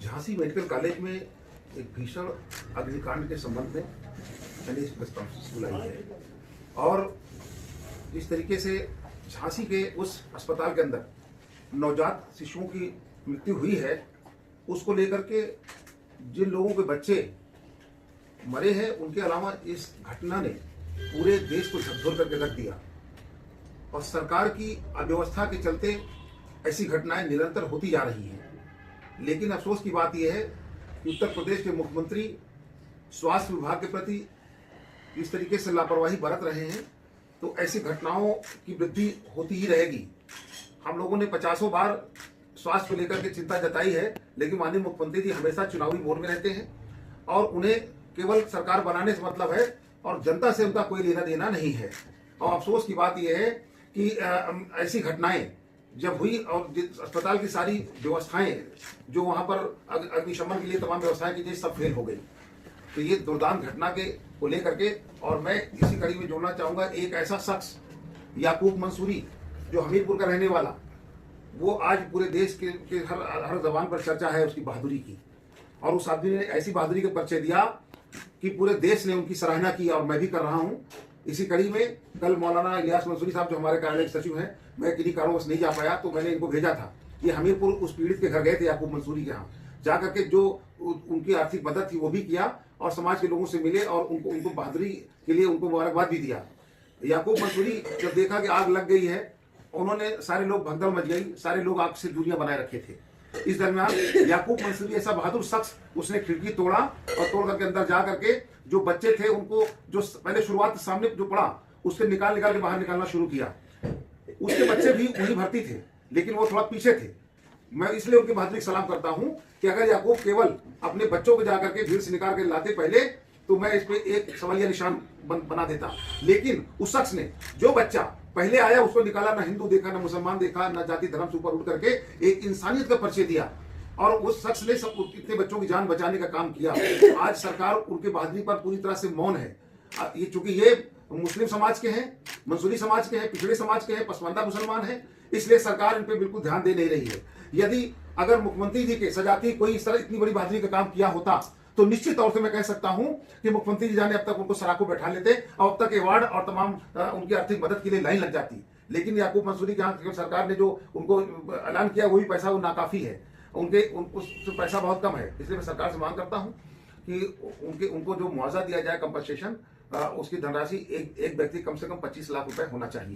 Jhansi medical college में एक भीषण अग्निकांड के संबंध में मैंने इस प्रेस कॉन्फ्रेंस बुलाई है और जिस तरीके से झांसी के उस अस्पताल के अंदर नवजात शिशुओं की मृत्यु हुई है उसको लेकर के जिन लोगों के बच्चे मरे हैं उनके अलावा इस घटना ने पूरे देश को झकझोर करके रख दिया और सरकार की अव्यवस्था के चलते ऐसी घटनाएं निरंतर होती जा रही हैं। लेकिन अफसोस की बात यह है कि उत्तर प्रदेश के मुख्यमंत्री स्वास्थ्य विभाग के प्रति इस तरीके से लापरवाही बरत रहे हैं तो ऐसी घटनाओं की वृद्धि होती ही रहेगी। हम लोगों ने 50 बार स्वास्थ्य को लेकर के चिंता जताई है, लेकिन माननीय मुख्यमंत्री जी हमेशा चुनावी मोड में रहते हैं और उन्हें केवल सरकार बनाने से मतलब है और जनता से उनका कोई लेना देना नहीं है। और अफसोस की बात यह है कि ऐसी घटनाएं जब हुई और अस्पताल की सारी व्यवस्थाएं जो वहां पर अग्निशमन के लिए तमाम व्यवस्थाएं की गई सब फेल हो गई। तो ये दुर्दांत घटना के को लेकर के और मैं इसी कड़ी में जोड़ना चाहूंगा एक ऐसा शख्स याकूब मंसूरी जो हमीरपुर का रहने वाला, वो आज पूरे देश के हर जबान पर चर्चा है उसकी बहादुरी की और उस आदमी ने ऐसी बहादुरी का परिचय दिया कि पूरे देश ने उनकी सराहना की और मैं भी कर रहा हूं। इसी कड़ी में कल मौलाना इलियास मंसूरी साहब जो हमारे कार्यालय के सचिव हैं, मैं किन्हीं कारणों नहीं जा पाया तो मैंने इनको भेजा था। ये हमीरपुर उस पीड़ित के घर गए थे याकूब मंसूरी के यहाँ, जाकर के जो उनकी आर्थिक मदद थी वो भी किया और समाज के लोगों से मिले और उनको बहादुरी के लिए उनको मुबारकबाद भी दिया। याकूब मंसूरी जब देखा कि आग लग गई है, उन्होंने सारे लोग भगदड़ मच गई, सारे लोग आग से दूरियां बनाए रखे थे। इस दरमियान याकूब मंसूरी ऐसा बहादुर शख्स, उसने खिड़की तोड़ा और तोड़ करके अंदर जा करके जो बच्चे थे उनको जो पहले शुरुआत सामने जो पड़ा उसके निकाल के बाहर निकालना शुरू किया। उसके बच्चे भी वहीं भर्ती थे लेकिन वो थोड़ा पीछे थे। मैं इसलिए उनकी बहादुरी सलाम करता हूं कि अगर याकूब केवल अपने बच्चों को जाकर के भीड़ से निकाल के लाते पहले तो मैं इस पे एक सवालिया निशान बना देता। लेकिन उस शख्स ने जो बच्चा पहले आया उसको निकाला, ना हिंदू देखा, ना मुसलमान देखा, ना जाति धर्म से ऊपर उठ करके एक इंसानियत का परिचय दिया और उस शख्स ने सब इतने बच्चों की जान बचाने का काम किया। आज सरकार उनके बहादुरी पर पूरी तरह से मौन है। ये चूंकि ये मुस्लिम समाज के हैं, मंसूरी समाज के हैं, पिछड़े समाज के हैं, पसमानदा मुसलमान हैं, इसलिए सरकार इन पे बिल्कुल ध्यान दे नहीं रही है। यदि अगर मुख्यमंत्री जी के सजाती कोई इस तरह इतनी बड़ी बहादुरी का काम किया होता तो निश्चित तौर से मैं कह सकता हूं कि मुख्यमंत्री जी जाने अब तक उनको सराखों बैठा लेते और अब तक अवार्ड और तमाम उनकी आर्थिक मदद के लिए लाइन लग जाती। लेकिन याकूब मंसूरी के यहाँ सरकार ने जो उनको ऐलान किया वही पैसा वो नाकाफी है, उनको पैसा बहुत कम है। इसलिए मैं सरकार से मांग करता हूं कि उनको जो मुआवजा दिया जाए कंपनसेशन, उसकी धनराशि एक व्यक्ति कम से कम 25 लाख रुपए होना चाहिए।